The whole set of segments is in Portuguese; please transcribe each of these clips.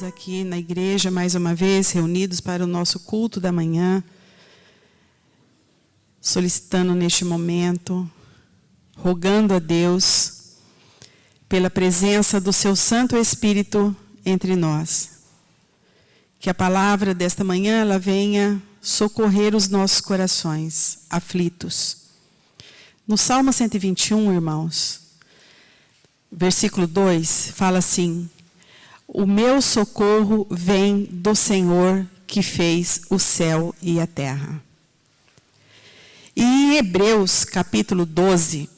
Estamos aqui na igreja, mais uma vez, reunidos para o nosso culto da manhã, solicitando neste momento, rogando a Deus, pela presença do seu Santo Espírito entre nós. Que a palavra desta manhã, ela venha socorrer os nossos corações aflitos. No Salmo 121, irmãos, versículo 2, fala assim: o meu socorro vem do Senhor que fez o céu e a terra. E em Hebreus capítulo 12,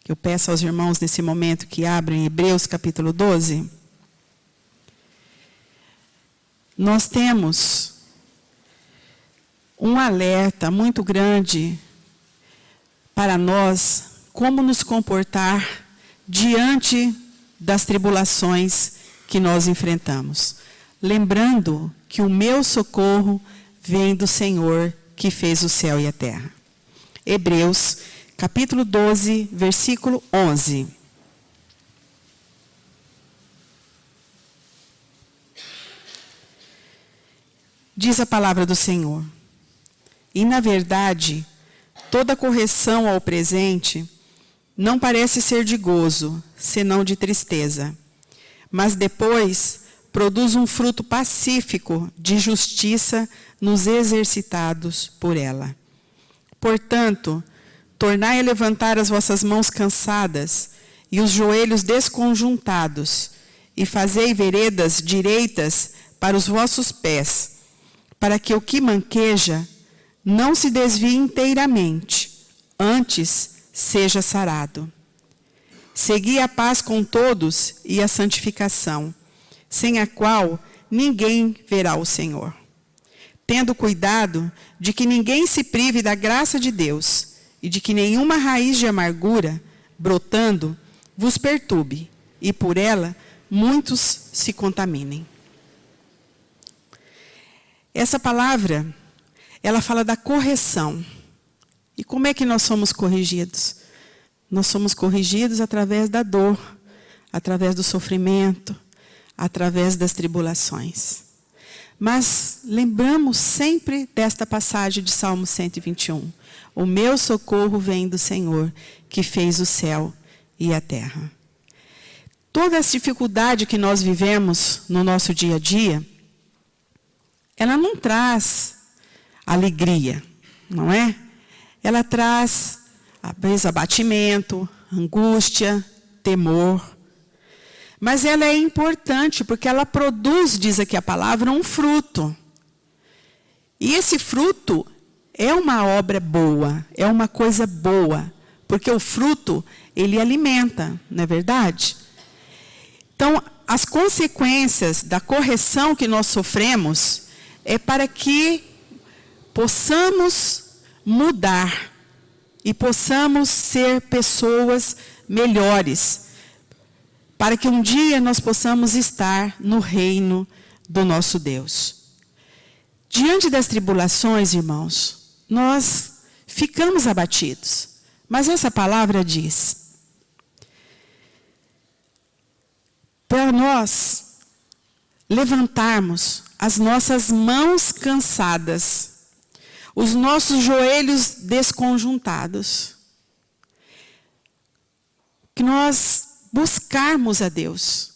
que eu peço aos irmãos nesse momento que abrem Hebreus capítulo 12, nós temos um alerta muito grande para nós, como nos comportar diante das tribulações que nós enfrentamos. Lembrando que o meu socorro vem do Senhor que fez o céu e a terra. Hebreus, capítulo 12, versículo 11. Diz a palavra do Senhor: e na verdade, toda correção ao presente não parece ser de gozo, senão de tristeza. Mas depois produz um fruto pacífico de justiça nos exercitados por ela. Portanto, tornai a levantar as vossas mãos cansadas e os joelhos desconjuntados, e fazei veredas direitas para os vossos pés, para que o que manqueja não se desvie inteiramente, antes seja sarado. Segui a paz com todos e a santificação, sem a qual ninguém verá o Senhor. Tendo cuidado de que ninguém se prive da graça de Deus e de que nenhuma raiz de amargura, brotando, vos perturbe, e por ela muitos se contaminem. Essa palavra, ela fala da correção. E como é que nós somos corrigidos? Nós somos corrigidos através da dor, através do sofrimento, através das tribulações. Mas lembramos sempre desta passagem de Salmo 121. O meu socorro vem do Senhor, que fez o céu e a terra. Toda essa dificuldade que nós vivemos no nosso dia a dia, ela não traz alegria, não é? Ela traz, às vezes, abatimento, angústia, temor. Mas ela é importante porque ela produz, diz aqui a palavra, um fruto. E esse fruto é uma obra boa, é uma coisa boa, porque o fruto, ele alimenta, não é verdade? Então, as consequências da correção que nós sofremos é para que possamos mudar e possamos ser pessoas melhores, para que um dia nós possamos estar no reino do nosso Deus. Diante das tribulações, irmãos, nós ficamos abatidos, mas essa palavra diz: para nós levantarmos as nossas mãos cansadas, os nossos joelhos desconjuntados, que nós buscarmos a Deus.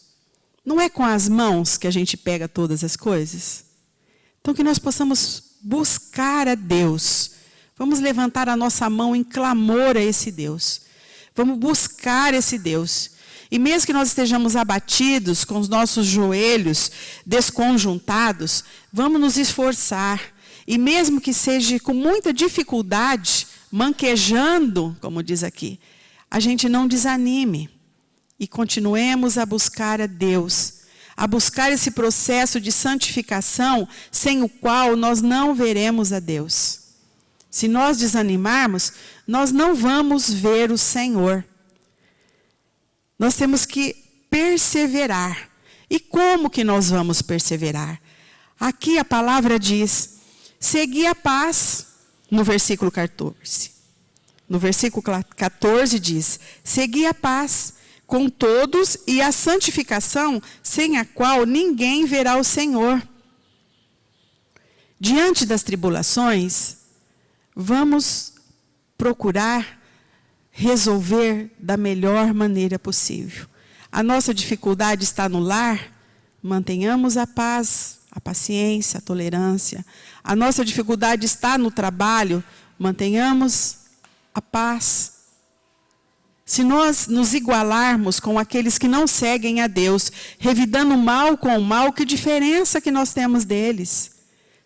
Não é com as mãos que a gente pega todas as coisas? Então, que nós possamos buscar a Deus. Vamos levantar a nossa mão em clamor a esse Deus. Vamos buscar esse Deus. E mesmo que nós estejamos abatidos, com os nossos joelhos desconjuntados, vamos nos esforçar. E mesmo que seja com muita dificuldade, manquejando, como diz aqui, a gente não desanime. E continuemos a buscar a Deus, a buscar esse processo de santificação, sem o qual nós não veremos a Deus. Se nós desanimarmos, nós não vamos ver o Senhor. Nós temos que perseverar. E como que nós vamos perseverar? Aqui a palavra diz: segui a paz, no versículo 14. No versículo 14 diz: segui a paz com todos, e a santificação, sem a qual ninguém verá o Senhor. Diante das tribulações, vamos procurar resolver da melhor maneira possível. A nossa dificuldade está no lar, mantenhamos a paz, a paciência, a tolerância. A nossa dificuldade está no trabalho, mantenhamos a paz. Se nós nos igualarmos com aqueles que não seguem a Deus, revidando o mal com o mal, que diferença que nós temos deles?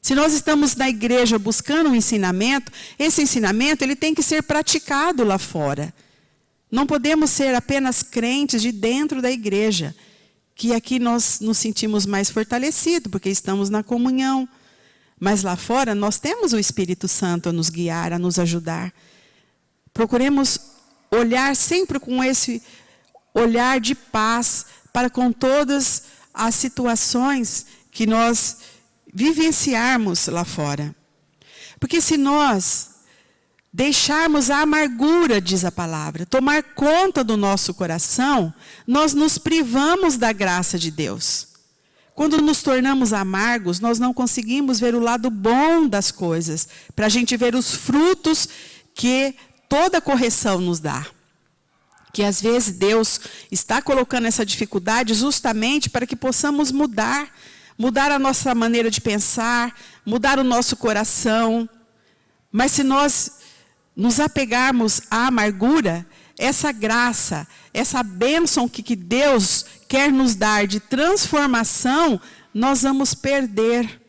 Se nós estamos na igreja buscando um ensinamento, esse ensinamento ele tem que ser praticado lá fora. Não podemos ser apenas crentes de dentro da igreja, que aqui nós nos sentimos mais fortalecidos, porque estamos na comunhão. Mas lá fora nós temos o Espírito Santo a nos guiar, a nos ajudar. Procuremos olhar sempre com esse olhar de paz para com todas as situações que nós vivenciarmos lá fora. Porque se nós deixarmos a amargura, diz a palavra, tomar conta do nosso coração, nós nos privamos da graça de Deus. Quando nos tornamos amargos, nós não conseguimos ver o lado bom das coisas, para a gente ver os frutos que toda correção nos dá. Que às vezes Deus está colocando essa dificuldade justamente para que possamos mudar a nossa maneira de pensar, mudar o nosso coração. Mas se nós nos apegarmos à amargura, essa graça, essa bênção que Deus quer nos dar de transformação, nós vamos perder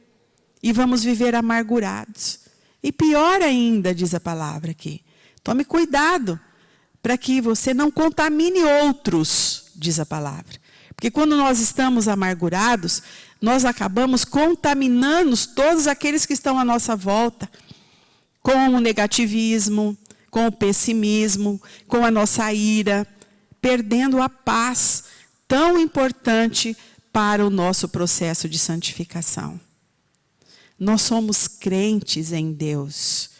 e vamos viver amargurados. E pior ainda, diz a palavra aqui, tome cuidado para que você não contamine outros, diz a palavra. Porque quando nós estamos amargurados, nós acabamos contaminando todos aqueles que estão à nossa volta, com o negativismo, com o pessimismo, com a nossa ira, perdendo a paz tão importante para o nosso processo de santificação. Nós somos crentes em Deus,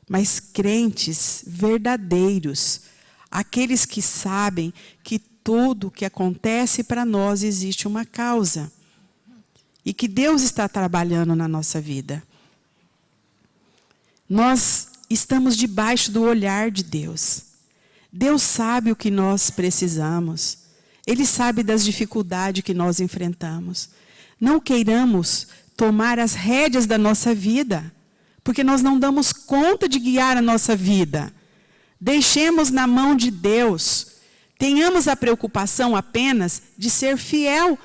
mas crentes verdadeiros, aqueles que sabem que tudo que acontece para nós existe uma causa. E que Deus está trabalhando na nossa vida. Nós estamos debaixo do olhar de Deus. Deus sabe o que nós precisamos. Ele sabe das dificuldades que nós enfrentamos. Não queiramos tomar as rédeas da nossa vida, porque nós não damos conta de guiar a nossa vida. Deixemos na mão de Deus. Tenhamos a preocupação apenas de ser fiel,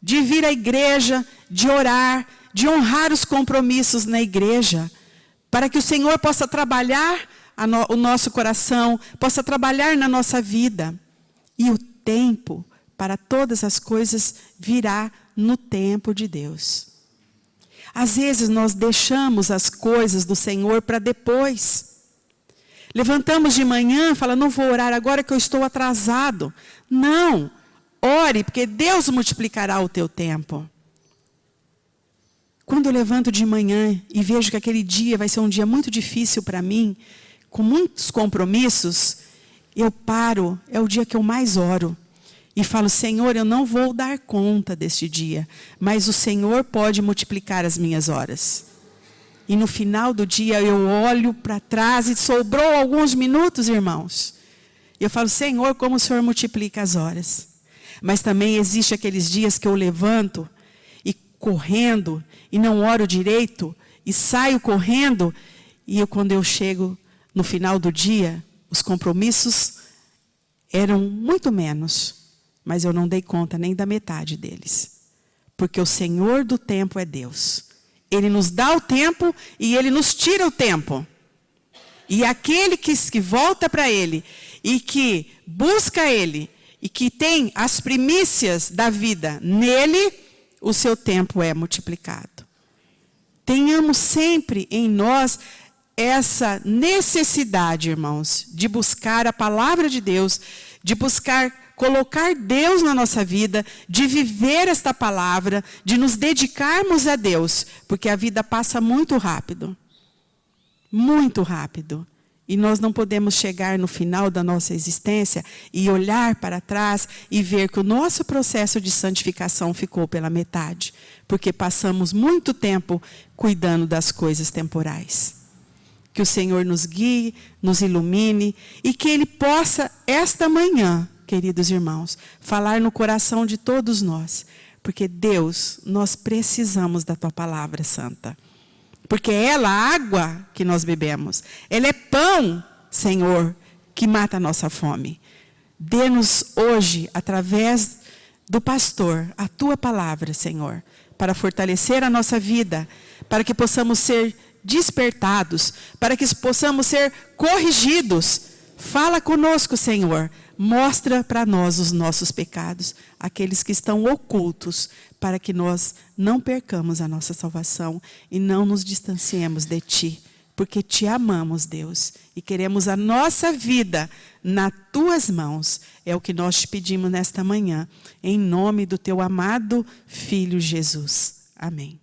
de vir à igreja, de orar, de honrar os compromissos na igreja, para que o Senhor possa trabalhar o nosso coração, possa trabalhar na nossa vida. E o tempo para todas as coisas virá no tempo de Deus. Às vezes nós deixamos as coisas do Senhor para depois. Levantamos de manhã e falamos, não vou orar agora que eu estou atrasado. Não, ore, porque Deus multiplicará o teu tempo. Quando eu levanto de manhã e vejo que aquele dia vai ser um dia muito difícil para mim, com muitos compromissos, eu paro, é o dia que eu mais oro. E falo, Senhor, eu não vou dar conta deste dia, mas o Senhor pode multiplicar as minhas horas. E no final do dia eu olho para trás e sobrou alguns minutos, irmãos. E eu falo, Senhor, como o Senhor multiplica as horas. Mas também existe aqueles dias que eu levanto e correndo e não oro direito e saio correndo. E quando eu chego no final do dia, os compromissos eram muito menos. Mas eu não dei conta nem da metade deles. Porque o Senhor do tempo é Deus. Ele nos dá o tempo e Ele nos tira o tempo. E aquele que volta para Ele e que busca Ele e que tem as primícias da vida nele, o seu tempo é multiplicado. Tenhamos sempre em nós essa necessidade, irmãos, de buscar a palavra de Deus, de buscar colocar Deus na nossa vida, de viver esta palavra, de nos dedicarmos a Deus, porque a vida passa muito rápido. Muito rápido. E nós não podemos chegar no final da nossa existência e olhar para trás e ver que o nosso processo de santificação ficou pela metade, porque passamos muito tempo cuidando das coisas temporais. Que o Senhor nos guie, nos ilumine e que Ele possa, esta manhã, queridos irmãos, falar no coração de todos nós. Porque Deus, nós precisamos da Tua palavra santa. Porque ela, a água que nós bebemos, ela é pão, Senhor, que mata a nossa fome. Dê-nos hoje, através do pastor, a Tua palavra, Senhor, para fortalecer a nossa vida, para que possamos ser despertados, para que possamos ser corrigidos. Fala conosco, Senhor. Mostra para nós os nossos pecados, aqueles que estão ocultos, para que nós não percamos a nossa salvação e não nos distanciemos de Ti, porque Te amamos, Deus, e queremos a nossa vida nas Tuas mãos. É o que nós te pedimos nesta manhã, em nome do Teu amado Filho Jesus. Amém.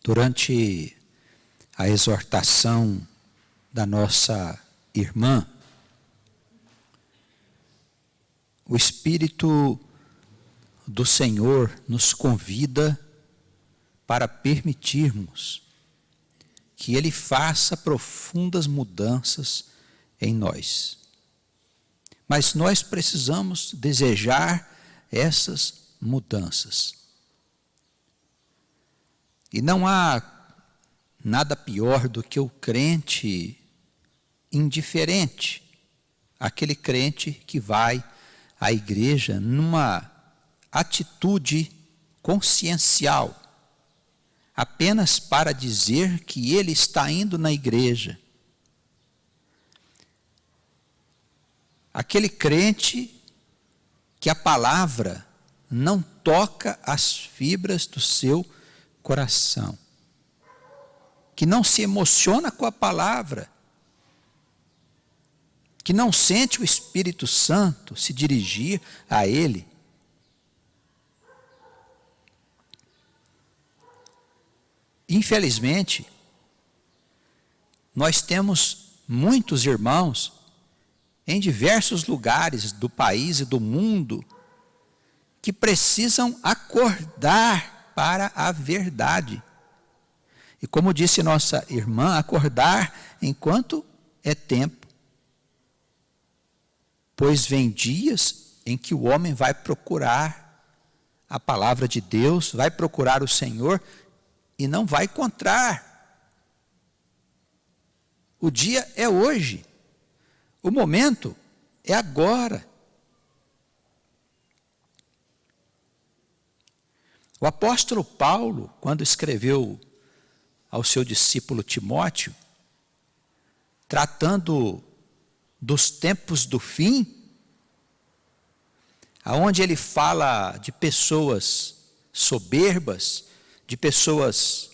Durante a exortação da nossa irmã, o Espírito do Senhor nos convida para permitirmos que Ele faça profundas mudanças em nós. Mas nós precisamos desejar essas mudanças. E não há nada pior do que o crente indiferente, aquele crente que vai à igreja numa atitude consciencial, apenas para dizer que ele está indo na igreja. Aquele crente que a palavra não toca as fibras do seu coração, que não se emociona com a palavra, que não sente o Espírito Santo se dirigir a ele. Infelizmente, nós temos muitos irmãos em diversos lugares do país e do mundo que precisam acordar para a verdade. E como disse nossa irmã, acordar enquanto é tempo. Pois vem dias em que o homem vai procurar a palavra de Deus, vai procurar o Senhor e não vai encontrar. O dia é hoje. O momento é agora. O apóstolo Paulo, quando escreveu ao seu discípulo Timóteo, tratando dos tempos do fim, aonde ele fala de pessoas soberbas, de pessoas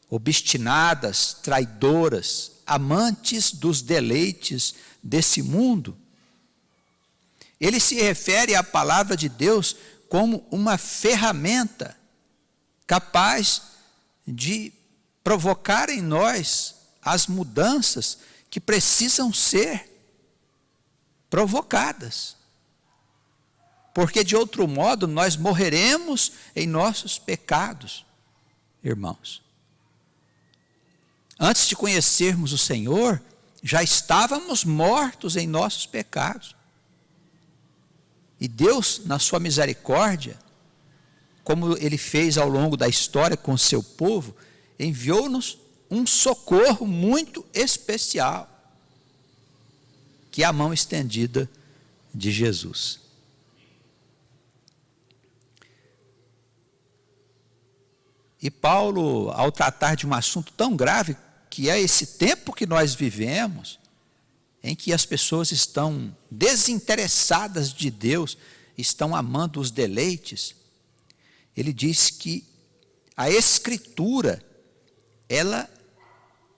obstinadas, traidoras, amantes dos deleites desse mundo, ele se refere à palavra de Deus como uma ferramenta capaz de provocar em nós as mudanças que precisam ser provocadas. Porque de outro modo nós morreremos em nossos pecados, irmãos. Antes de conhecermos o Senhor, já estávamos mortos em nossos pecados. E Deus, na sua misericórdia, como Ele fez ao longo da história com o seu povo, enviou-nos um socorro muito especial, que é a mão estendida de Jesus. E Paulo, ao tratar de um assunto tão grave, que é esse tempo que nós vivemos, em que as pessoas estão desinteressadas de Deus, estão amando os deleites, ele diz que a Escritura, ela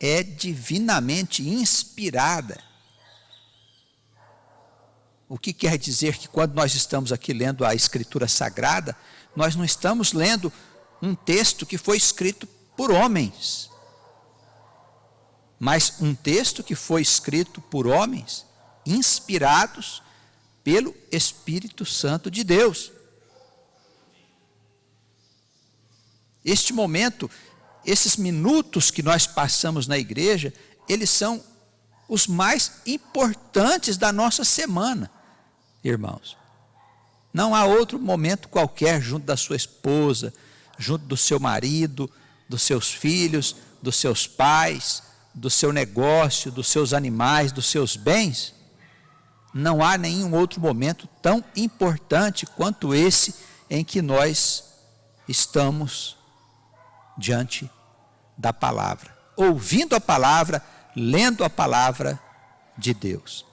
é divinamente inspirada. O que quer dizer que quando nós estamos aqui lendo a Escritura Sagrada, nós não estamos lendo um texto que foi escrito por homens, mas um texto que foi escrito por homens inspirados pelo Espírito Santo de Deus. Este momento, esses minutos que nós passamos na igreja, eles são os mais importantes da nossa semana, irmãos. Não há outro momento qualquer junto da sua esposa, junto do seu marido, dos seus filhos, dos seus pais, do seu negócio, dos seus animais, dos seus bens. Não há nenhum outro momento tão importante quanto esse em que nós estamos diante da palavra, ouvindo a palavra, lendo a palavra de Deus.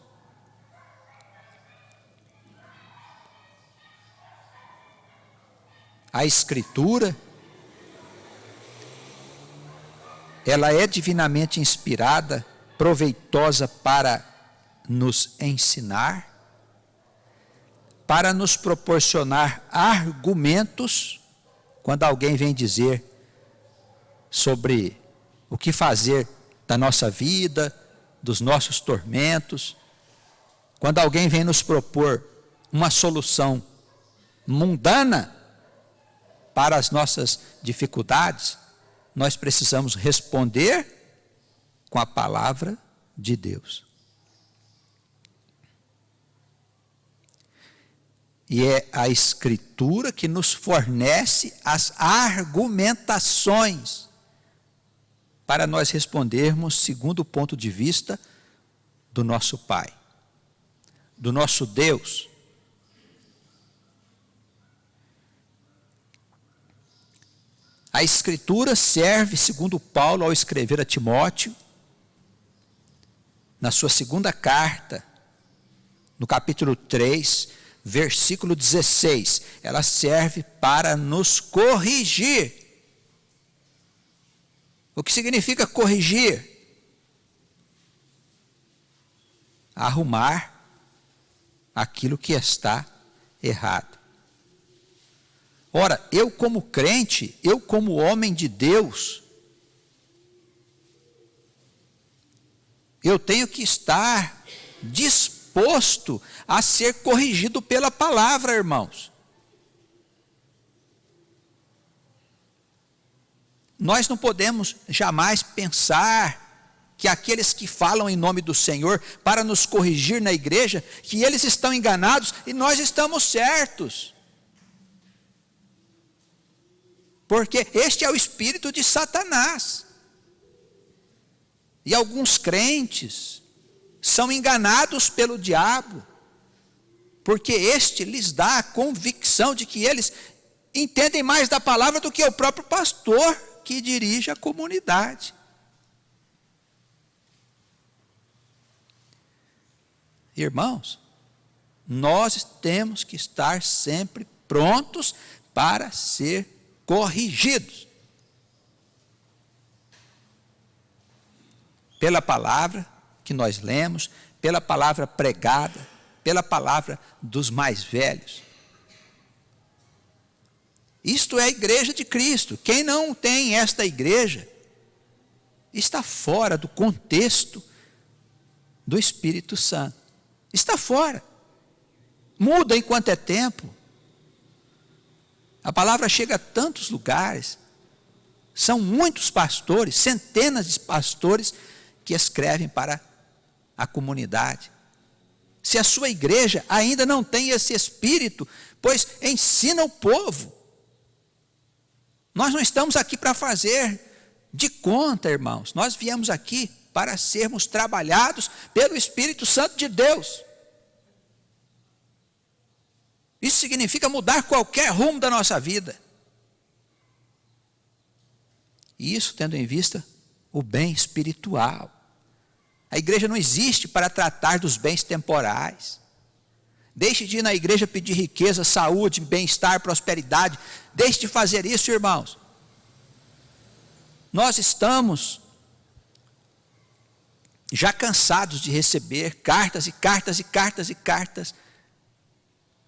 A Escritura, ela é divinamente inspirada, proveitosa para nos ensinar, para nos proporcionar argumentos, quando alguém vem dizer sobre o que fazer da nossa vida, dos nossos tormentos, quando alguém vem nos propor uma solução mundana para as nossas dificuldades, nós precisamos responder com a palavra de Deus. E é a Escritura que nos fornece as argumentações para nós respondermos segundo o ponto de vista do nosso Pai, do nosso Deus. A Escritura serve, segundo Paulo, ao escrever a Timóteo, na sua segunda carta, no capítulo 3, versículo 16, ela serve para nos corrigir. O que significa corrigir? Arrumar aquilo que está errado. Ora, eu como crente, eu como homem de Deus, eu tenho que estar disposto a ser corrigido pela palavra, irmãos. Nós não podemos jamais pensar que aqueles que falam em nome do Senhor para nos corrigir na igreja, que eles estão enganados e nós estamos certos. Porque este é o espírito de Satanás. E alguns crentes são enganados pelo diabo, porque este lhes dá a convicção de que eles entendem mais da palavra do que o próprio pastor que dirige a comunidade. Irmãos, nós temos que estar sempre prontos para ser corrigidos pela palavra que nós lemos, pela palavra pregada, pela palavra dos mais velhos. Isto é a igreja de Cristo. Quem não tem esta igreja está fora do contexto do Espírito Santo. Está fora. Muda enquanto é tempo. A palavra chega a tantos lugares. São muitos pastores, centenas de pastores que escrevem para a comunidade. Se a sua igreja ainda não tem esse espírito, pois ensina o povo. Nós não estamos aqui para fazer de conta, irmãos. Nós viemos aqui para sermos trabalhados pelo Espírito Santo de Deus. Isso significa mudar qualquer rumo da nossa vida. E isso tendo em vista o bem espiritual. A igreja não existe para tratar dos bens temporais. Deixe de ir na igreja pedir riqueza, saúde, bem-estar, prosperidade. Deixe de fazer isso, irmãos. Nós estamos já cansados de receber cartas e cartas e cartas e cartas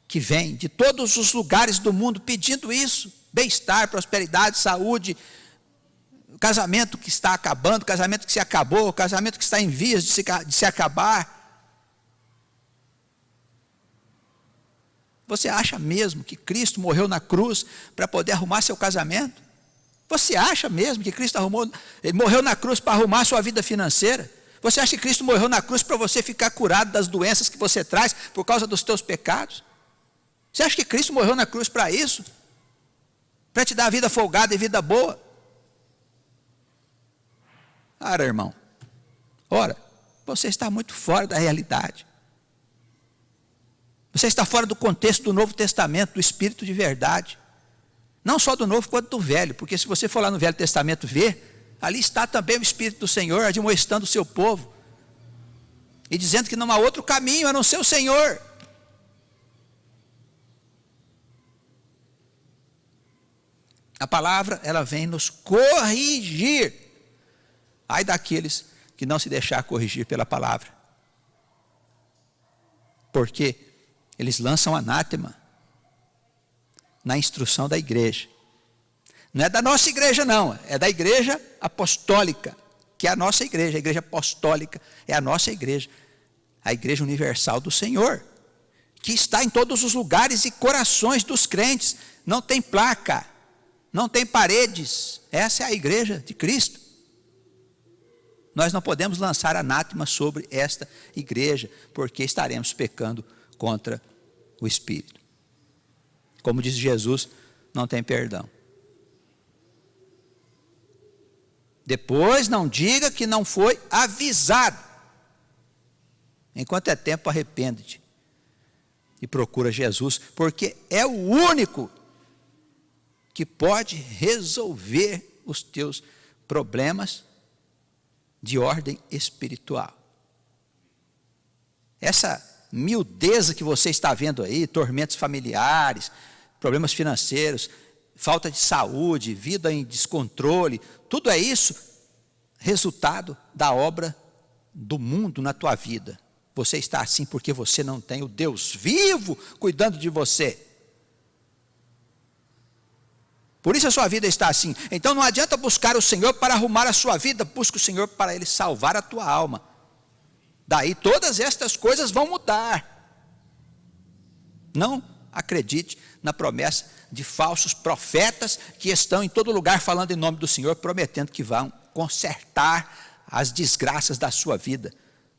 que vêm de todos os lugares do mundo pedindo isso: bem-estar, prosperidade, saúde, casamento que está acabando, casamento que se acabou, casamento que está em vias de se acabar. Você acha mesmo que Cristo morreu na cruz para poder arrumar seu casamento? Você acha mesmo que Cristo morreu na cruz para arrumar sua vida financeira? Você acha que Cristo morreu na cruz para você ficar curado das doenças que você traz por causa dos teus pecados? Você acha que Cristo morreu na cruz para isso? Para te dar vida folgada e vida boa? Ora, irmão, ora, você está muito fora da realidade. Você está fora do contexto do Novo Testamento, do Espírito de verdade. Não só do Novo, quanto do Velho. Porque se você for lá no Velho Testamento ver, ali está também o Espírito do Senhor admoestando o seu povo. E dizendo que não há outro caminho a não ser o Senhor. A palavra, ela vem nos corrigir. Ai daqueles que não se deixar corrigir pela palavra. Porque eles lançam anátema na instrução da igreja. Não é da nossa igreja não, é da igreja apostólica, que é a nossa igreja. A igreja apostólica é a nossa igreja, a igreja universal do Senhor, que está em todos os lugares e corações dos crentes. Não tem placa, não tem paredes. Essa é a igreja de Cristo. Nós não podemos lançar anátema sobre esta igreja, porque estaremos pecando contra o Espírito. Como diz Jesus, não tem perdão. Depois não diga que não foi avisado. Enquanto é tempo, arrepende-te e procura Jesus, porque é o único que pode resolver os teus problemas de ordem espiritual. Essa miudeza que você está vendo aí, tormentos familiares, problemas financeiros, falta de saúde, vida em descontrole, tudo é isso resultado da obra do mundo na tua vida. Você está assim porque você não tem o Deus vivo cuidando de você. Por isso a sua vida está assim. Então não adianta buscar o Senhor para arrumar a sua vida, busca o Senhor para Ele salvar a tua alma. Daí todas estas coisas vão mudar. Não acredite na promessa de falsos profetas que estão em todo lugar falando em nome do Senhor, prometendo que vão consertar as desgraças da sua vida.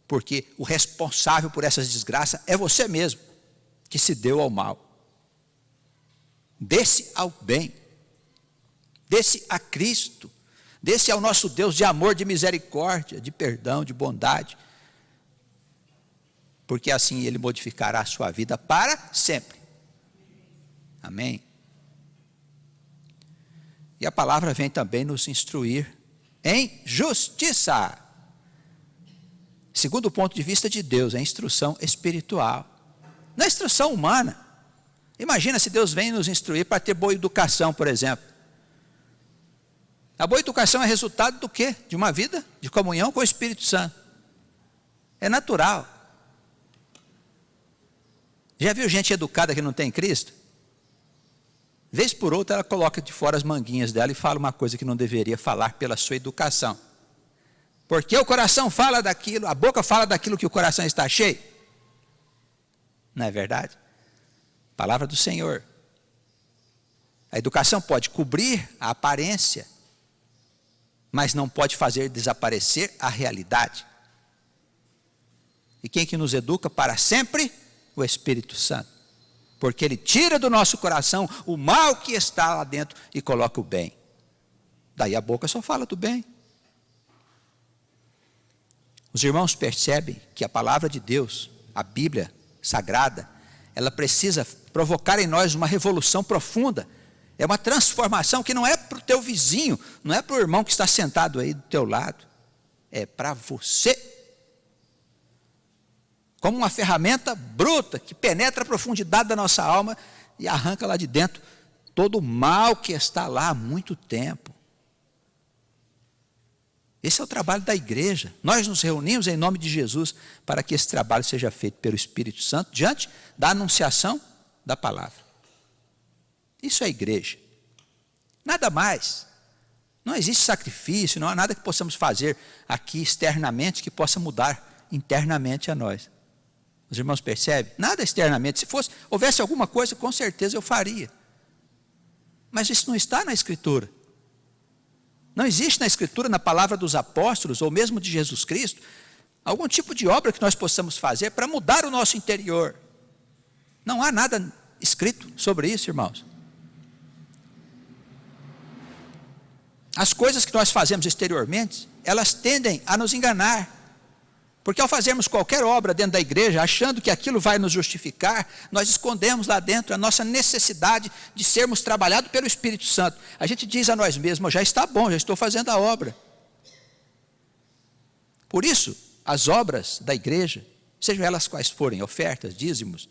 Porque o responsável por essas desgraças é você mesmo, que se deu ao mal. Dê-se ao bem. Dê-se a Cristo. Dê-se ao nosso Deus de amor, de misericórdia, de perdão, de bondade. Porque assim Ele modificará a sua vida para sempre. Amém? E a palavra vem também nos instruir em justiça. Segundo o ponto de vista de Deus, é a instrução espiritual. Não é instrução humana. Imagina se Deus vem nos instruir para ter boa educação, por exemplo. A boa educação é resultado do quê? De uma vida de comunhão com o Espírito Santo. É natural. Já viu gente educada que não tem Cristo? Vez por outra ela coloca de fora as manguinhas dela e fala uma coisa que não deveria falar pela sua educação. Porque o coração fala daquilo, a boca fala daquilo que o coração está cheio. Não é verdade? Palavra do Senhor. A educação pode cobrir a aparência, mas não pode fazer desaparecer a realidade. E quem que nos educa para sempre? O Espírito Santo. Porque Ele tira do nosso coração o mal que está lá dentro e coloca o bem. Daí a boca só fala do bem. Os irmãos percebem que a palavra de Deus, a Bíblia Sagrada, ela precisa provocar em nós uma revolução profunda. É uma transformação que não é para o teu vizinho, não é para o irmão que está sentado aí do teu lado. É para você. Como uma ferramenta bruta que penetra a profundidade da nossa alma e arranca lá de dentro todo o mal que está lá há muito tempo. Esse é o trabalho da igreja. Nós nos reunimos em nome de Jesus para que esse trabalho seja feito pelo Espírito Santo diante da anunciação da palavra. Isso é igreja. Nada mais. Não existe sacrifício, não há nada que possamos fazer aqui externamente que possa mudar internamente a nós. Os irmãos percebem? Nada externamente. Se houvesse alguma coisa, com certeza eu faria. Mas isso não está na Escritura. Não existe na Escritura, na palavra dos apóstolos, ou mesmo de Jesus Cristo, algum tipo de obra que nós possamos fazer para mudar o nosso interior. Não há nada escrito sobre isso, irmãos. As coisas que nós fazemos exteriormente, elas tendem a nos enganar. Porque ao fazermos qualquer obra dentro da igreja, achando que aquilo vai nos justificar, nós escondemos lá dentro a nossa necessidade de sermos trabalhados pelo Espírito Santo. A gente diz a nós mesmos, já está bom, já estou fazendo a obra. Por isso, as obras da igreja, sejam elas quais forem, ofertas, dízimos,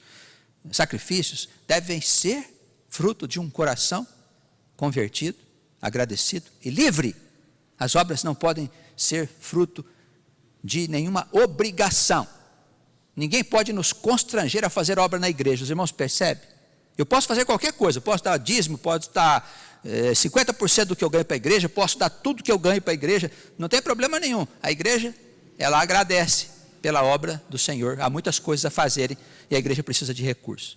sacrifícios, devem ser fruto de um coração convertido, agradecido e livre. As obras não podem ser fruto de nenhuma obrigação. Ninguém pode nos constranger a fazer obra na igreja. Os irmãos percebem? Eu posso fazer qualquer coisa, eu posso dar dízimo, posso dar 50% do que eu ganho para a igreja, posso dar tudo que eu ganho para a igreja, não tem problema nenhum. A igreja, ela agradece pela obra do Senhor. Há muitas coisas a fazerem e a igreja precisa de recursos.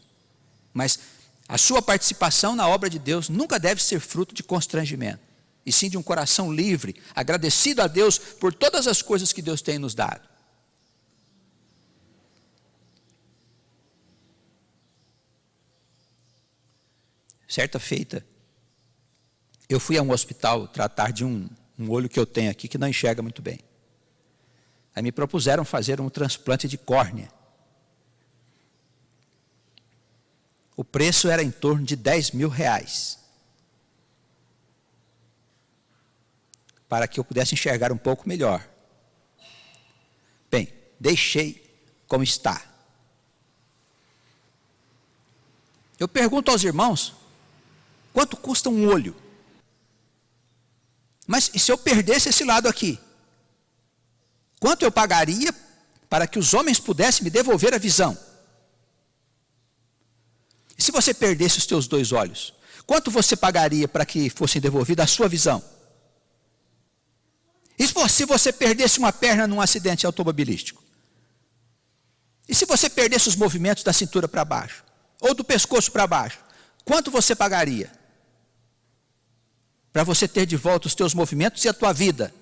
Mas a sua participação na obra de Deus nunca deve ser fruto de constrangimento, e sim de um coração livre, agradecido a Deus por todas as coisas que Deus tem nos dado. Certa feita, eu fui a um hospital tratar de um olho que eu tenho aqui que não enxerga muito bem. Aí me propuseram fazer um transplante de córnea. O preço era em torno de R$10.000. Para que eu pudesse enxergar um pouco melhor. Bem, deixei como está. Eu pergunto aos irmãos, quanto custa um olho? Mas e se eu perdesse esse lado aqui? Quanto eu pagaria para que os homens pudessem me devolver a visão? E se você perdesse os teus 2 olhos? Quanto você pagaria para que fosse devolvida a sua visão? E se você perdesse uma perna num acidente automobilístico? E se você perdesse os movimentos da cintura para baixo? Ou do pescoço para baixo? Quanto você pagaria? Para você ter de volta os teus movimentos e a tua vida?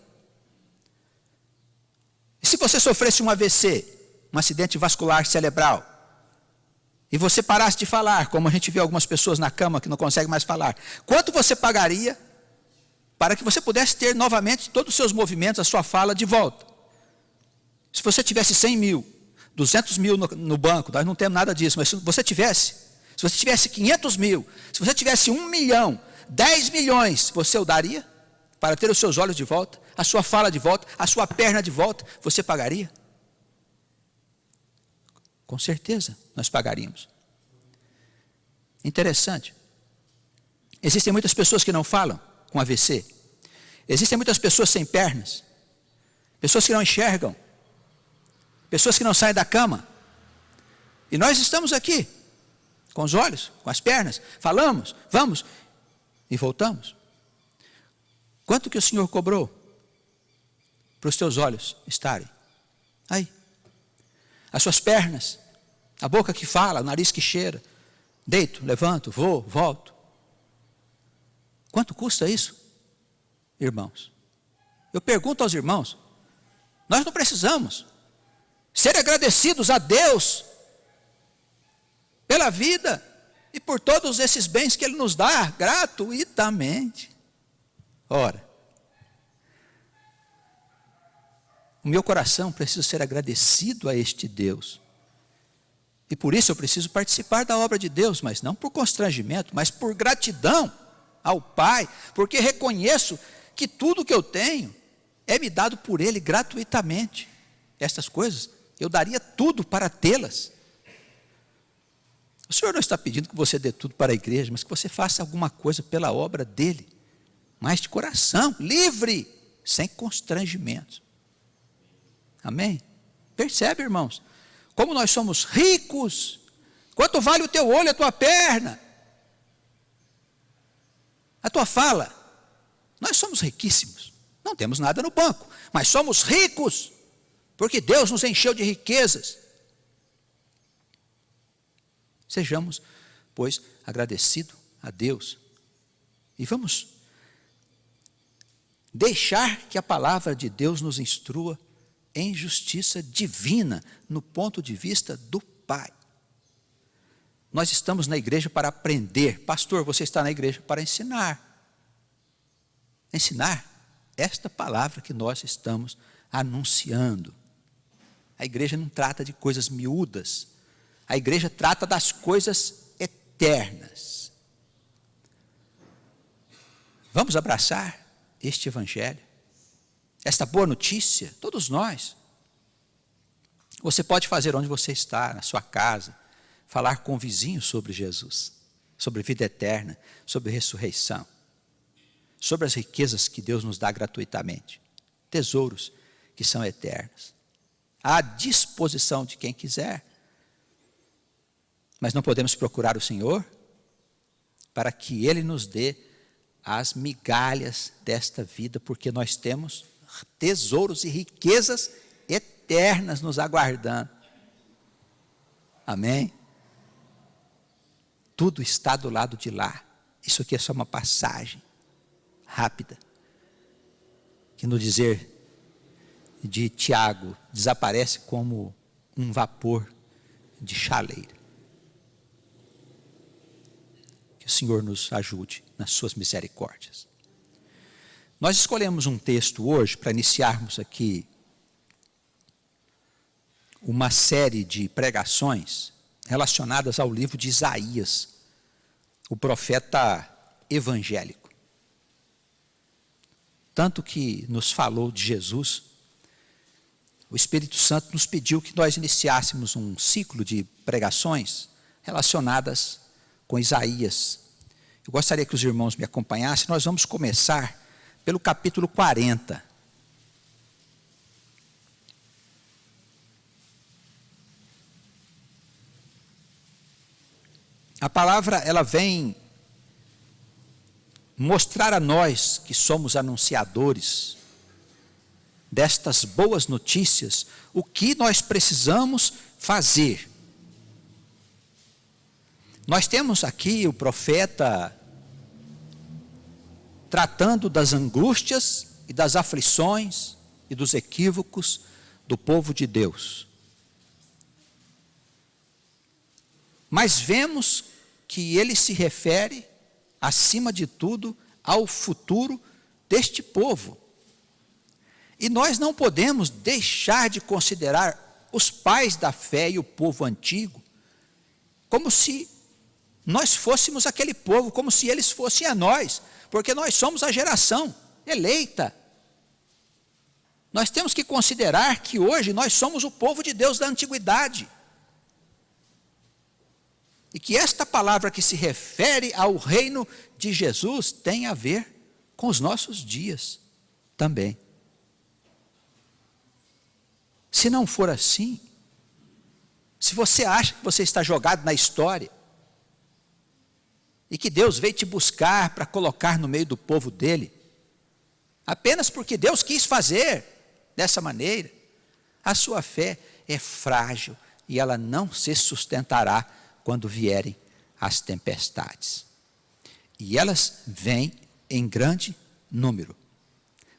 E se você sofresse um AVC, um acidente vascular cerebral, e você parasse de falar, como a gente vê algumas pessoas na cama que não conseguem mais falar, quanto você pagaria para que você pudesse ter novamente todos os seus movimentos, a sua fala de volta? Se você tivesse 100 mil, 200 mil no banco, nós não temos nada disso, mas se você tivesse 500 mil, se você tivesse 1 milhão, 10 milhões, você o daria para ter os seus olhos de volta, a sua fala de volta, a sua perna de volta? Você pagaria? Com certeza nós pagaríamos. Interessante. Existem muitas pessoas que não falam com AVC. Existem muitas pessoas sem pernas, pessoas que não enxergam, pessoas que não saem da cama. E nós estamos aqui, com os olhos, com as pernas, falamos, vamos e voltamos. Quanto que o Senhor cobrou para os teus olhos estarem aí? As suas pernas, a boca que fala, o nariz que cheira, deito, levanto, vou, volto. Quanto custa isso, irmãos? Eu pergunto aos irmãos, nós não precisamos ser agradecidos a Deus pela vida e por todos esses bens que Ele nos dá gratuitamente. Ora, o meu coração precisa ser agradecido a este Deus. E por isso eu preciso participar da obra de Deus, mas não por constrangimento, mas por gratidão ao Pai, porque reconheço que tudo que eu tenho é me dado por Ele gratuitamente. Estas coisas, eu daria tudo para tê-las. O Senhor não está pedindo que você dê tudo para a igreja, mas que você faça alguma coisa pela obra dEle, mas de coração, livre, sem constrangimento. Amém? Percebe, irmãos? Como nós somos ricos. Quanto vale o teu olho, a tua perna? A tua fala. Nós somos riquíssimos. Não temos nada no banco, mas somos ricos, porque Deus nos encheu de riquezas. Sejamos, pois, agradecidos a Deus. E vamos deixar que a palavra de Deus nos instrua em justiça divina, no ponto de vista do Pai. Nós estamos na igreja para aprender. Pastor, você está na igreja para ensinar. Ensinar esta palavra que nós estamos anunciando. A igreja não trata de coisas miúdas. A igreja trata das coisas eternas. Vamos abraçar este evangelho, esta boa notícia, todos nós. Você pode fazer onde você está, na sua casa, falar com o vizinho sobre Jesus, sobre vida eterna, sobre ressurreição, sobre as riquezas que Deus nos dá gratuitamente, tesouros que são eternos, à disposição de quem quiser. Mas não podemos procurar o Senhor para que Ele nos dê as migalhas desta vida, porque nós temos tesouros e riquezas eternas nos aguardando. Amém? Tudo está do lado de lá. Isso aqui é só uma passagem rápida, que no dizer de Tiago, desaparece como um vapor de chaleira. Que o Senhor nos ajude nas suas misericórdias. Nós escolhemos um texto hoje para iniciarmos aqui uma série de pregações relacionadas ao livro de Isaías, o profeta evangélico. Tanto que nos falou de Jesus, o Espírito Santo nos pediu que nós iniciássemos um ciclo de pregações relacionadas com Isaías. Eu gostaria que os irmãos me acompanhassem. Nós vamos começar pelo capítulo 40. A palavra, ela vem mostrar a nós que somos anunciadores destas boas notícias, o que nós precisamos fazer. Nós temos aqui o profeta tratando das angústias e das aflições e dos equívocos do povo de Deus. Mas vemos que ele se refere, acima de tudo, ao futuro deste povo. E nós não podemos deixar de considerar os pais da fé e o povo antigo como se nós fôssemos aquele povo, como se eles fossem a nós, porque nós somos a geração eleita. Nós temos que considerar que hoje nós somos o povo de Deus da antiguidade. E que esta palavra que se refere ao reino de Jesus tem a ver com os nossos dias também. Se não for assim, se você acha que você está jogado na história, e que Deus veio te buscar para colocar no meio do povo dele, apenas porque Deus quis fazer dessa maneira, a sua fé é frágil e ela não se sustentará quando vierem as tempestades. E elas vêm em grande número,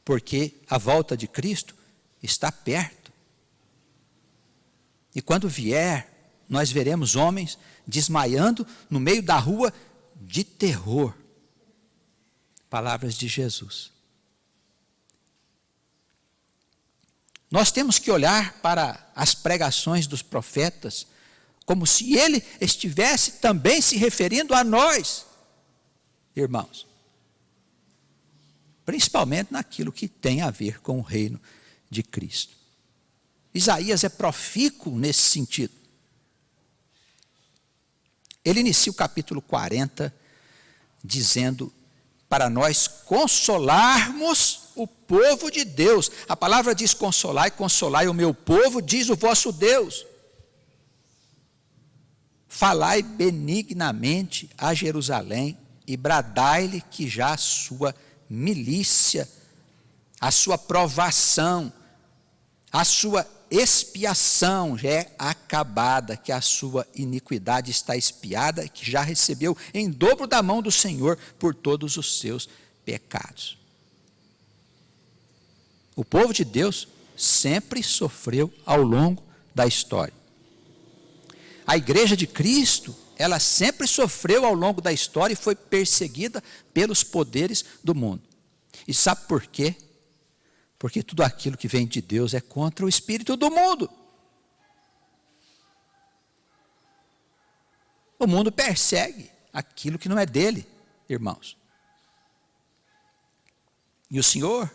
porque a volta de Cristo está perto. E quando vier, nós veremos homens desmaiando no meio da rua de terror. Palavras de Jesus. Nós temos que olhar para as pregações dos profetas como se ele estivesse também se referindo a nós, irmãos. Principalmente naquilo que tem a ver com o reino de Cristo. Isaías é profícuo nesse sentido. Ele inicia o capítulo 40 dizendo: para nós consolarmos o povo de Deus. A palavra diz consolai, consolai o meu povo, diz o vosso Deus. Falai benignamente a Jerusalém e bradai-lhe que já a sua milícia, a sua provação, a sua expiação já é acabada, que a sua iniquidade está expiada, que já recebeu em dobro da mão do Senhor por todos os seus pecados. O povo de Deus sempre sofreu ao longo da história. A igreja de Cristo, ela sempre sofreu ao longo da história e foi perseguida pelos poderes do mundo. E sabe por quê? Porque tudo aquilo que vem de Deus é contra o espírito do mundo. O mundo persegue aquilo que não é dele, irmãos. E o Senhor,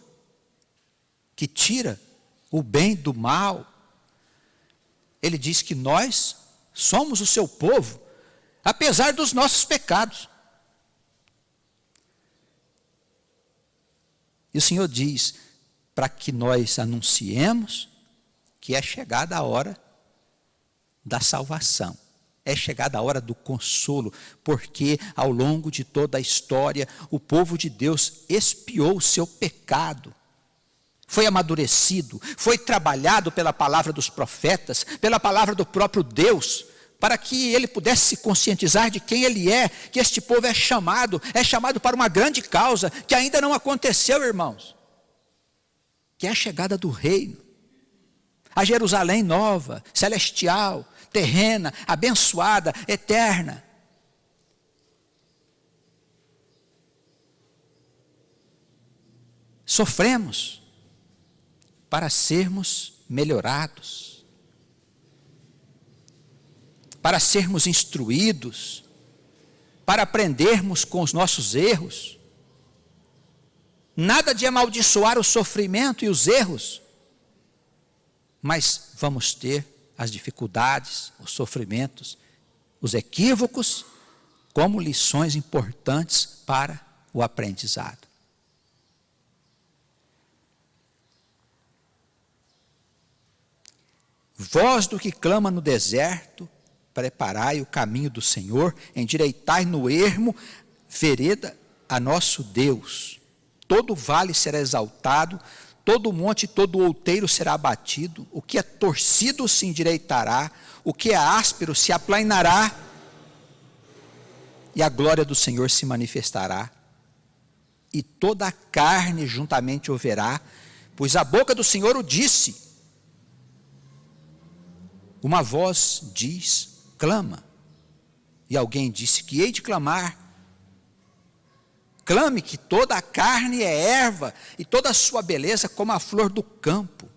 que tira o bem do mal, Ele diz que nós somos o seu povo, apesar dos nossos pecados. E o Senhor diz para que nós anunciemos que é chegada a hora da salvação, é chegada a hora do consolo, porque ao longo de toda a história, o povo de Deus expiou o seu pecado, foi amadurecido, foi trabalhado pela palavra dos profetas, pela palavra do próprio Deus, para que ele pudesse se conscientizar de quem ele é, que este povo é chamado para uma grande causa, que ainda não aconteceu, irmãos, que é a chegada do reino, a Jerusalém nova, celestial, terrena, abençoada, eterna. Sofremos para sermos melhorados, para sermos instruídos, para aprendermos com os nossos erros. Nada de amaldiçoar o sofrimento e os erros, mas vamos ter as dificuldades, os sofrimentos, os equívocos, como lições importantes para o aprendizado. Voz do que clama no deserto, preparai o caminho do Senhor, endireitai no ermo vereda a nosso Deus. Todo vale será exaltado, todo monte e todo outeiro será abatido, o que é torcido se endireitará, o que é áspero se aplainará, e a glória do Senhor se manifestará, e toda a carne juntamente o verá, pois a boca do Senhor o disse. Uma voz diz, clama, e alguém disse que hei de clamar. Clame que toda a carne é erva, e toda a sua beleza como a flor do campo.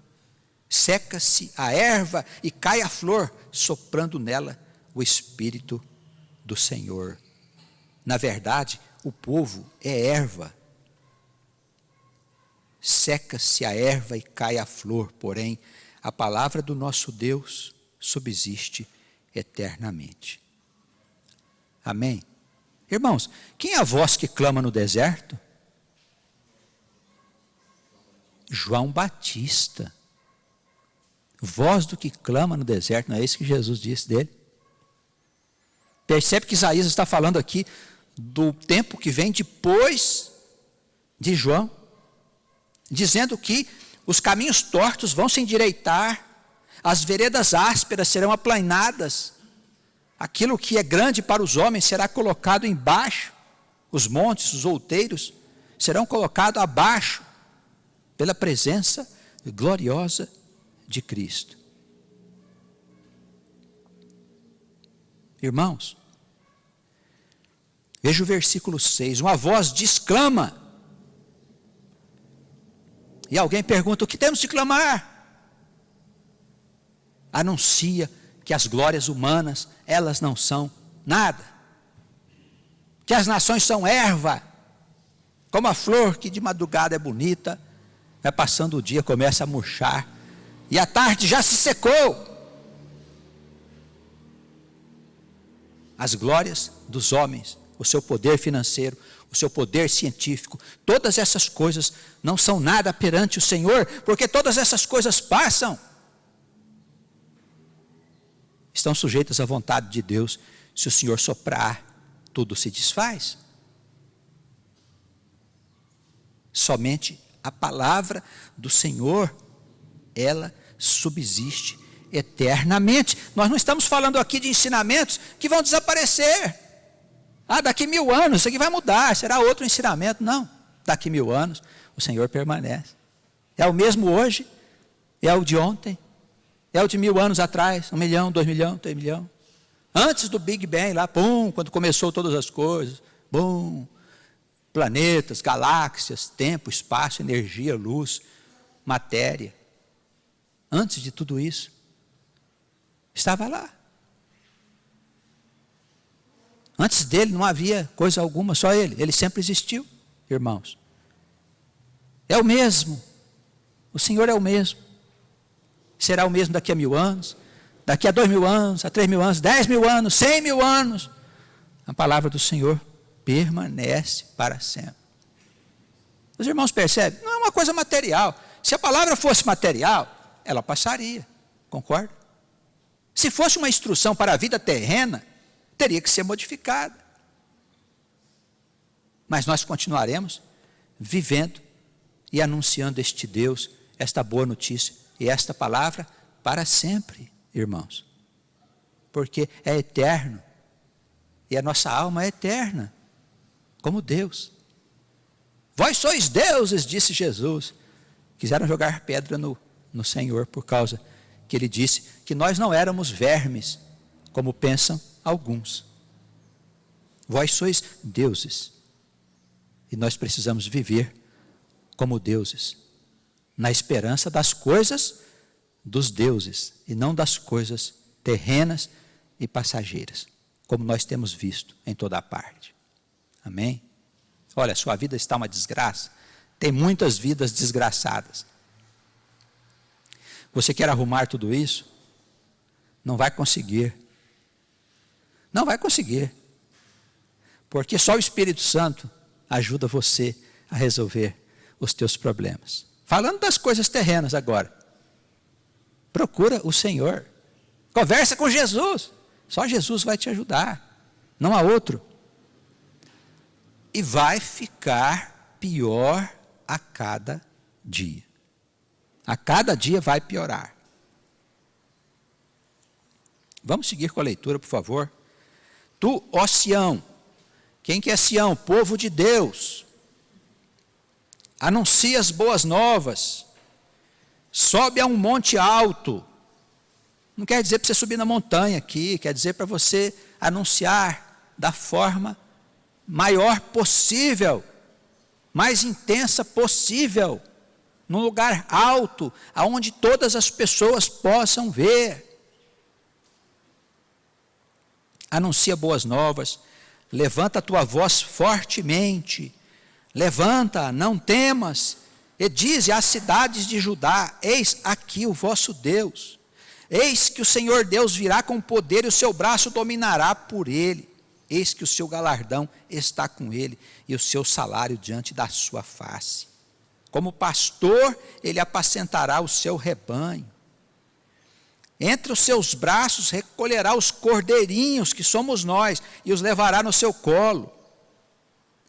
Seca-se a erva e cai a flor, soprando nela o Espírito do Senhor. Na verdade, o povo é erva. Seca-se a erva e cai a flor, porém, a palavra do nosso Deus subsiste eternamente. Amém? Irmãos, quem é a voz que clama no deserto? João Batista. Voz do que clama no deserto, não é isso que Jesus disse dele? Percebe que Isaías está falando aqui do tempo que vem depois de João, dizendo que os caminhos tortos vão se endireitar, as veredas ásperas serão aplainadas, aquilo que é grande para os homens será colocado embaixo, os montes, os outeiros serão colocados abaixo, pela presença gloriosa de Cristo. Irmãos, veja o versículo 6, uma voz diz, clama, e alguém pergunta, o que temos de clamar? Anuncia que as glórias humanas, elas não são nada, que as nações são erva, como a flor que de madrugada é bonita, vai passando o dia, começa a murchar, e a tarde já se secou. As glórias dos homens o seu poder financeiro, o seu poder científico, todas essas coisas não são nada perante o Senhor, porque todas essas coisas passam. Estão sujeitas à vontade de Deus. Se o Senhor soprar, tudo se desfaz. Somente a palavra do Senhor, ela subsiste eternamente. Nós não estamos falando aqui de ensinamentos que vão desaparecer. Daqui 1000 anos, isso aqui vai mudar, será outro ensinamento. Não, daqui 1000 anos, o Senhor permanece. É o mesmo hoje, é o de ontem, é o de 1000 anos atrás, 1 milhão, 2 milhões, 3 milhões. Antes do Big Bang, lá, pum, quando começou todas as coisas, bum, planetas, galáxias, tempo, espaço, energia, luz, matéria. Antes de tudo isso, estava lá. Antes dele não havia coisa alguma, só ele. Ele sempre existiu, irmãos. É o mesmo. O Senhor é o mesmo. Será o mesmo daqui a 1000 anos, daqui a 2000 anos, a 3000 anos, 10.000 anos, 100.000 anos. A palavra do Senhor permanece para sempre. Os irmãos percebem? Não é uma coisa material. Se a palavra fosse material, ela passaria. Concorda? Se fosse uma instrução para a vida terrena, teria que ser modificada. Mas nós continuaremos vivendo e anunciando este Deus, esta boa notícia e esta palavra para sempre, irmãos. Porque é eterno. E a nossa alma é eterna, como Deus. Vós sois deuses, disse Jesus. Quiseram jogar pedra no Senhor por causa que ele disse que nós não éramos vermes, como pensam alguns. Vós sois deuses. E nós precisamos viver como deuses, na esperança das coisas dos deuses, e não das coisas terrenas e passageiras, como nós temos visto em toda a parte. Amém? Olha, sua vida está uma desgraça. Tem muitas vidas desgraçadas. Você quer arrumar tudo isso? Não vai conseguir. Não vai conseguir. Porque só o Espírito Santo ajuda você a resolver os teus problemas. Falando das coisas terrenas agora. Procura o Senhor. Conversa com Jesus. Só Jesus vai te ajudar. Não há outro. E vai ficar pior a cada dia. A cada dia vai piorar. Vamos seguir com a leitura, por favor. Tu, ó Sião. Quem que é Sião? Povo de Deus. Anuncia as boas novas. Sobe a um monte alto. Não quer dizer para você subir na montanha aqui. Quer dizer para você anunciar da forma maior possível. Mais intensa possível. Num lugar alto, aonde todas as pessoas possam ver. Anuncia boas novas. Levanta a tua voz fortemente. Levanta, não temas. E dize às cidades de Judá: eis aqui o vosso Deus. Eis que o Senhor Deus virá com poder e o seu braço dominará por ele. Eis que o seu galardão está com ele e o seu salário diante da sua face. Como pastor, ele apacentará o seu rebanho. Entre os seus braços recolherá os cordeirinhos, que somos nós, e os levará no seu colo.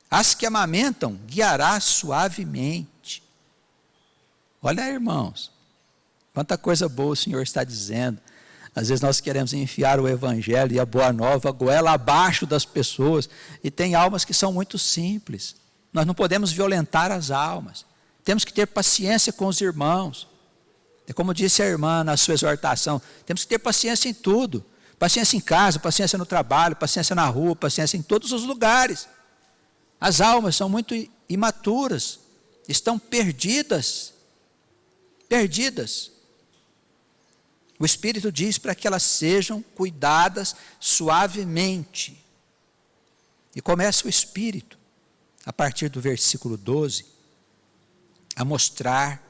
As que amamentam, guiará suavemente. Olha, irmãos, quanta coisa boa o Senhor está dizendo. Às vezes nós queremos enfiar o Evangelho e a Boa Nova, a goela abaixo das pessoas. E tem almas que são muito simples. Nós não podemos violentar as almas. Temos que ter paciência com os irmãos. É como disse a irmã na sua exortação, temos que ter paciência em tudo. Paciência em casa, paciência no trabalho, paciência na rua, paciência em todos os lugares. As almas são muito imaturas, estão perdidas. Perdidas. O Espírito diz para que elas sejam cuidadas suavemente. E começa o Espírito, a partir do versículo 12, a mostrar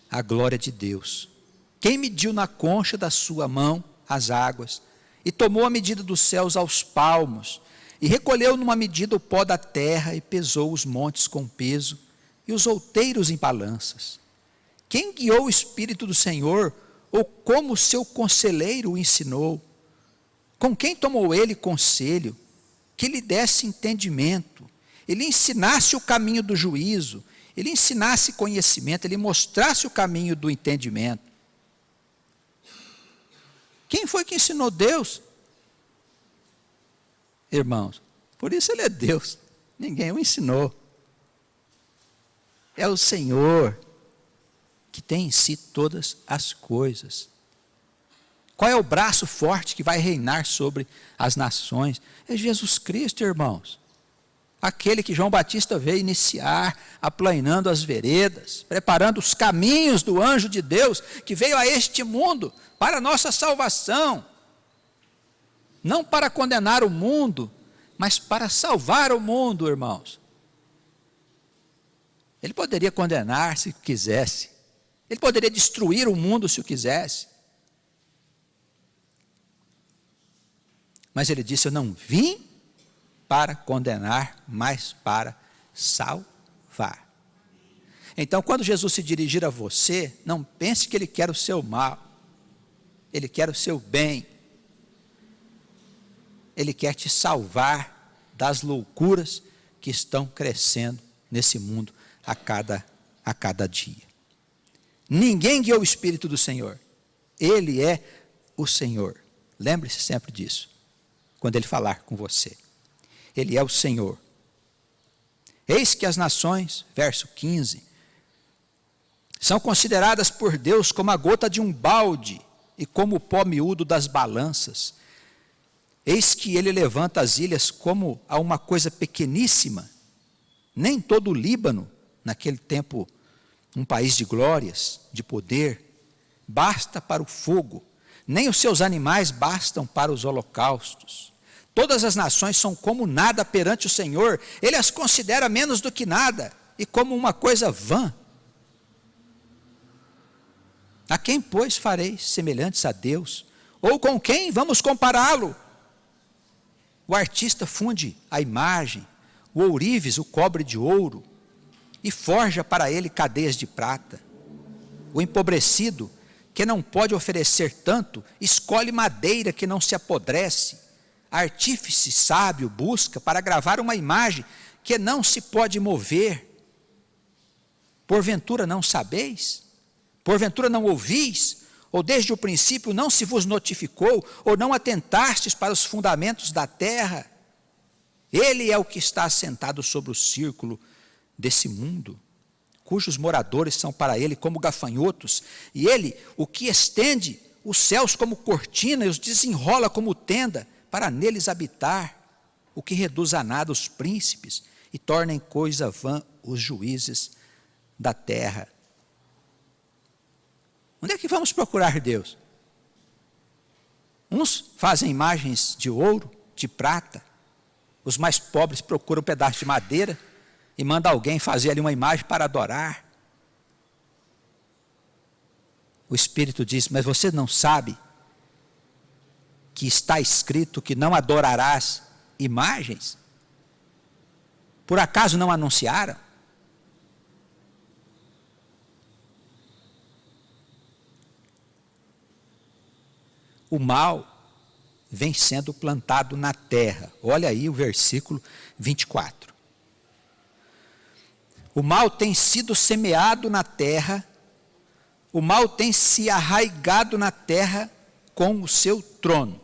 a glória de Deus. Quem mediu na concha da sua mão as águas, e tomou a medida dos céus aos palmos, E recolheu numa medida o pó da terra, e pesou os montes com peso, e os outeiros em balanças. Quem guiou o Espírito do Senhor, ou como seu conselheiro o ensinou? Com quem tomou ele conselho, que lhe desse entendimento, ele ensinasse o caminho do juízo, ele ensinasse conhecimento, ele mostrasse o caminho do entendimento? Quem foi que ensinou? Deus. Irmãos, por isso ele é Deus, ninguém o ensinou. É o Senhor que tem em si todas as coisas. Qual é o braço forte que vai reinar sobre as nações? É Jesus Cristo, irmãos. Aquele que João Batista veio iniciar, aplanando as veredas, preparando os caminhos do anjo de Deus, que veio a este mundo para a nossa salvação. Não para condenar o mundo, mas para salvar o mundo, irmãos. Ele poderia condenar se quisesse. Ele poderia destruir o mundo se o quisesse. Mas ele disse: eu não vim para condenar, mas para salvar. Então, quando Jesus se dirigir a você, não pense que ele quer o seu mal. Ele quer o seu bem. Ele quer te salvar das loucuras que estão crescendo nesse mundo a cada dia. Ninguém guiou o Espírito do Senhor. Ele é o Senhor. Lembre-se sempre disso, quando ele falar com você. Ele é o Senhor. Eis que as nações, verso 15, são consideradas por Deus como a gota de um balde e como o pó miúdo das balanças. Eis que ele levanta as ilhas como a uma coisa pequeníssima. Nem todo o Líbano, naquele tempo, um país de glórias, de poder, basta para o fogo. Nem os seus animais bastam para os holocaustos. Todas as nações são como nada perante o Senhor. Ele as considera menos do que nada e como uma coisa vã. A quem, pois, fareis semelhantes a Deus? Ou com quem vamos compará-lo? O artista funde a imagem, o ourives o cobre de ouro, e forja para ele cadeias de prata. O empobrecido, que não pode oferecer tanto, escolhe madeira que não se apodrece. Artífice sábio busca para gravar uma imagem que não se pode mover. Porventura não sabeis? Porventura não ouvis? Ou desde o princípio não se vos notificou? Ou não atentastes para os fundamentos da terra? Ele é o que está assentado sobre o círculo desse mundo, cujos moradores são para ele como gafanhotos, e ele, o que estende os céus como cortina e os desenrola como tenda, para neles habitar, o que reduz a nada os príncipes e torna em coisa vã os juízes da terra. Onde é que vamos procurar Deus? Uns fazem imagens de ouro, de prata. Os mais pobres procuram um pedaço de madeira e mandam alguém fazer ali uma imagem para adorar. O Espírito diz: mas você não sabe que está escrito que não adorarás imagens? Por acaso não anunciaram? O mal vem sendo plantado na terra. Olha aí o versículo 24. O mal tem sido semeado na terra, o mal tem se arraigado na terra com o seu trono.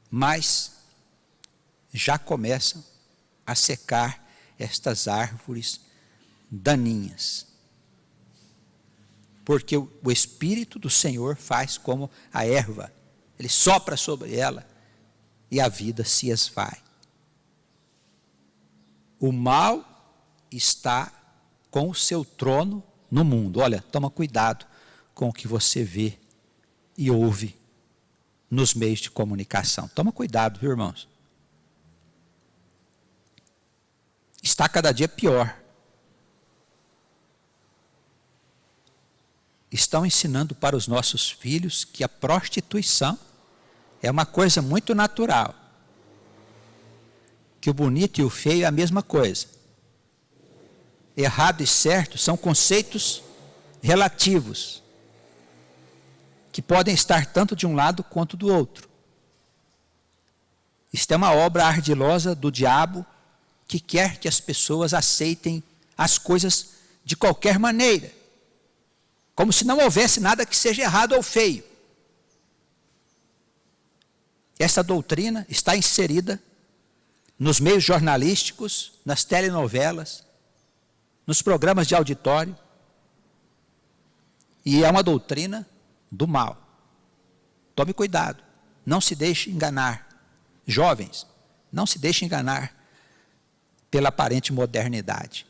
Mas já começam a secar estas árvores daninhas. Porque o Espírito do Senhor faz como a erva. Ele sopra sobre ela e a vida se esvai. O mal está com o seu trono no mundo. Olha, toma cuidado com o que você vê e ouve nos meios de comunicação. Toma cuidado, viu, irmãos? Está cada dia pior. Estão ensinando para os nossos filhos que a prostituição é uma coisa muito natural. que o bonito e o feio é a mesma coisa. Errado e certo são conceitos relativos, que podem estar tanto de um lado quanto do outro. Isto é uma obra ardilosa do diabo, que quer que as pessoas aceitem as coisas de qualquer maneira, como se não houvesse nada que seja errado ou feio. Essa doutrina está inserida nos meios jornalísticos, nas telenovelas, nos programas de auditório, e é uma doutrina do mal. Tome cuidado, não se deixe enganar. Jovens, não se deixe enganar pela aparente modernidade.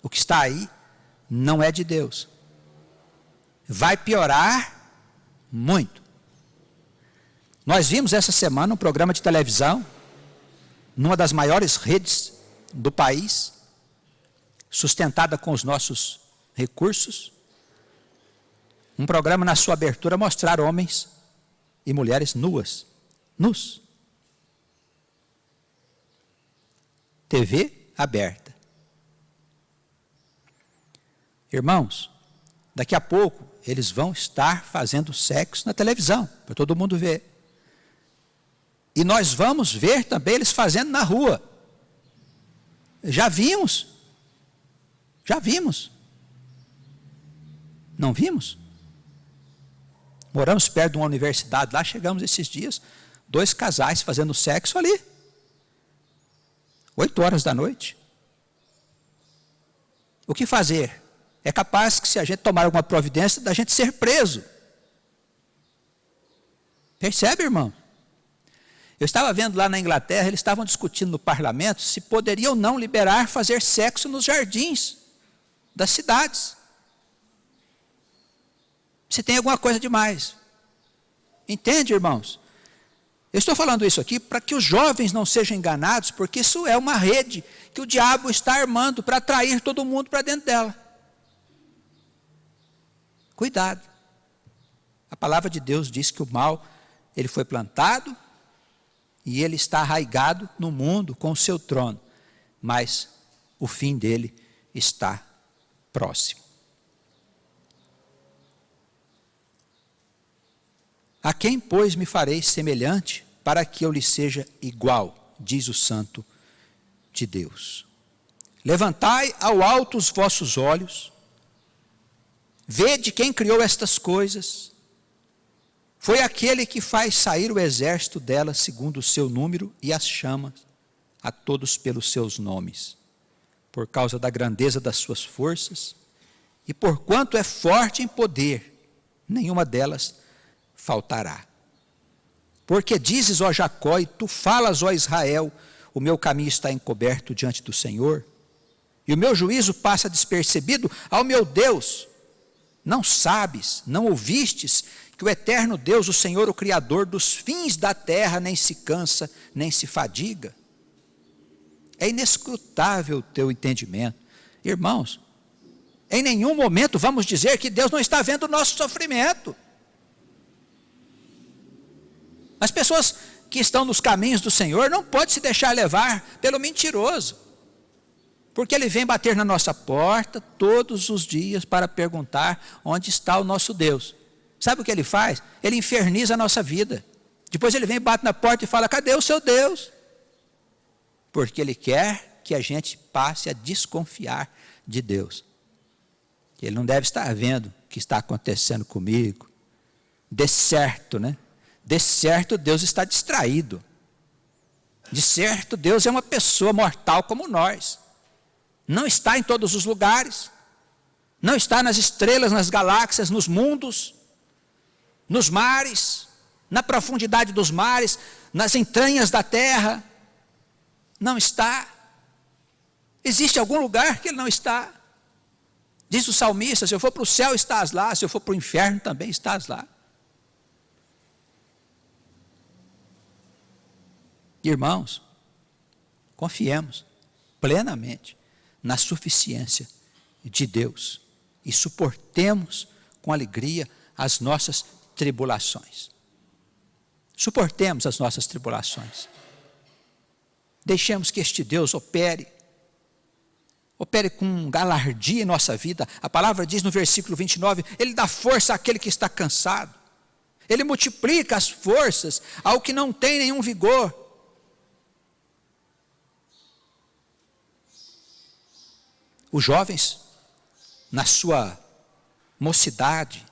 O que está aí não é de Deus. Vai piorar muito. Nós vimos essa semana um programa de televisão, numa das maiores redes do país, sustentada com os nossos recursos. Um programa na sua abertura mostrar homens e mulheres nus. TV aberta. Irmãos, daqui a pouco eles vão estar fazendo sexo na televisão, para todo mundo ver. E nós vamos ver também eles fazendo na rua. Já vimos. Não vimos? Moramos perto de uma universidade, lá chegamos esses dias, 2 casais fazendo sexo ali. 8 horas da noite. O que fazer? É capaz que, se a gente tomar alguma providência, da gente ser preso. Percebe, irmão? Eu estava vendo lá na Inglaterra, eles estavam discutindo no parlamento se poderiam ou não liberar fazer sexo nos jardins das cidades. Se tem alguma coisa demais. Entende, irmãos? Eu estou falando isso aqui para que os jovens não sejam enganados, porque isso é uma rede que o diabo está armando para atrair todo mundo para dentro dela. Cuidado. A palavra de Deus diz que o mal, ele foi plantado e ele está arraigado no mundo com o seu trono, mas o fim dele está próximo. A quem, pois, me farei semelhante para que eu lhe seja igual, diz o Santo de Deus. Levantai ao alto os vossos olhos, vede quem criou estas coisas. Foi aquele que faz sair o exército delas segundo o seu número e as chama a todos pelos seus nomes, por causa da grandeza das suas forças, e porquanto é forte em poder, nenhuma delas faltará. Porque dizes, ó Jacó, e tu falas, ó Israel, o meu caminho está encoberto diante do Senhor, e o meu juízo passa despercebido ao meu Deus. Não sabes, não ouvistes, que o eterno Deus, o Senhor, o Criador dos fins da terra, nem se cansa, nem se fadiga? É inescrutável o teu entendimento. Irmãos, em nenhum momento vamos dizer que Deus não está vendo o nosso sofrimento. As pessoas que estão nos caminhos do Senhor não podem se deixar levar pelo mentiroso, porque ele vem bater na nossa porta todos os dias para perguntar onde está o nosso Deus. Sabe o que ele faz? Ele inferniza a nossa vida. Depois ele vem, bate na porta e fala, cadê o seu Deus? Porque ele quer que a gente passe a desconfiar de Deus. Ele não deve estar vendo o que está acontecendo comigo. De certo, né? De certo, Deus está distraído. De certo, Deus é uma pessoa mortal como nós. Não está em todos os lugares. Não está nas estrelas, nas galáxias, nos mundos, nos mares, na profundidade dos mares, nas entranhas da terra. Não está. Existe algum lugar que ele não está? Diz o salmista, se eu for para o céu, estás lá. Se eu for para o inferno, também estás lá. Irmãos, confiemos plenamente na suficiência de Deus e suportemos com alegria as nossas tribulações. Suportemos as nossas tribulações. Deixemos que este Deus opere com galardia em nossa vida. A palavra diz no versículo 29, Ele dá força àquele que está cansado. Ele multiplica as forças ao que não tem nenhum vigor. Os jovens, na sua mocidade,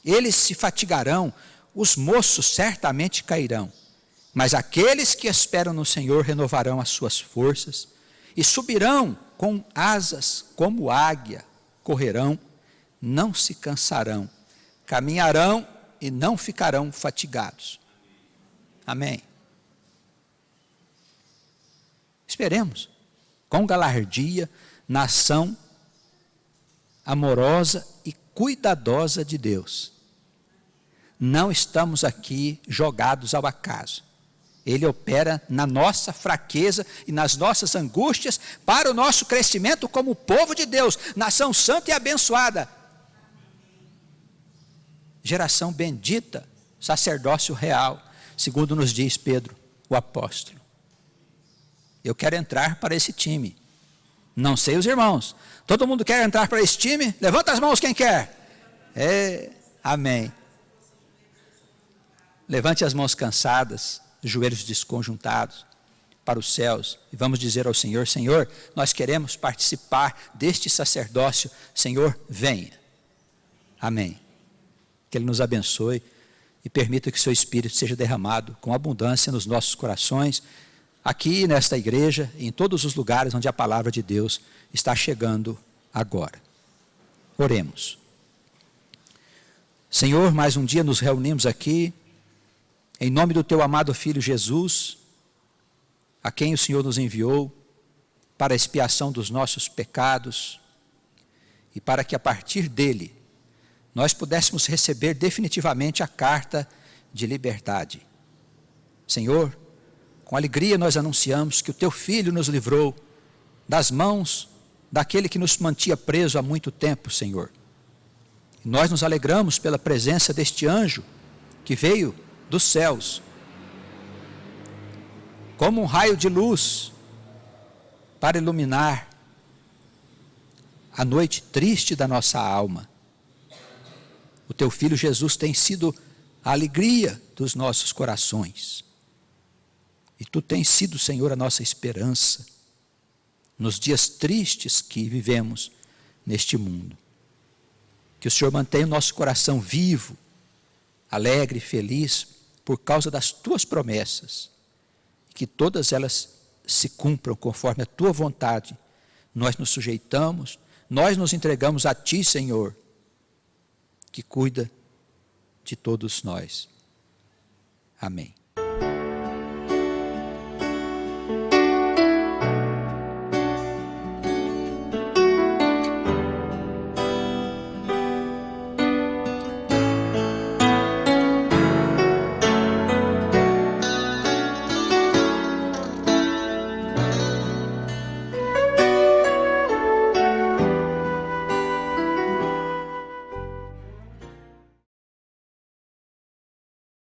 eles se fatigarão, os moços certamente cairão. Mas aqueles que esperam no Senhor renovarão as suas forças e subirão com asas como águia, correrão, não se cansarão, caminharão e não ficarão fatigados. Amém. Esperemos com galardia na ação amorosa e cuidadosa de Deus. Não estamos aqui jogados ao acaso. Ele opera na nossa fraqueza e nas nossas angústias para o nosso crescimento como povo de Deus, nação santa e abençoada. Geração bendita, sacerdócio real, segundo nos diz Pedro, o apóstolo. Eu quero entrar para esse time. Não sei os irmãos. Todo mundo quer entrar para esse time? Levanta as mãos quem quer. Amém. Levante as mãos cansadas, os joelhos desconjuntados para os céus e vamos dizer ao Senhor: Senhor, nós queremos participar deste sacerdócio. Senhor, venha. Amém. Que Ele nos abençoe e permita que o seu Espírito seja derramado com abundância nos nossos corações, aqui nesta igreja e em todos os lugares onde a palavra de Deus está chegando agora. Oremos. Senhor, mais um dia nos reunimos aqui, em nome do teu amado Filho Jesus, a quem o Senhor nos enviou para a expiação dos nossos pecados e para que a partir dele nós pudéssemos receber definitivamente a carta de liberdade. Senhor, com alegria nós anunciamos que o teu Filho nos livrou das mãos daquele que nos mantinha preso há muito tempo, Senhor. E nós nos alegramos pela presença deste anjo que veio dos céus, como um raio de luz, para iluminar a noite triste da nossa alma. O teu Filho Jesus tem sido a alegria dos nossos corações. E tu tens sido, Senhor, a nossa esperança nos dias tristes que vivemos neste mundo. Que o Senhor mantenha o nosso coração vivo, alegre e feliz por causa das tuas promessas. E que todas elas se cumpram conforme a tua vontade. Nós nos sujeitamos, nós nos entregamos a ti, Senhor, que cuida de todos nós. Amém.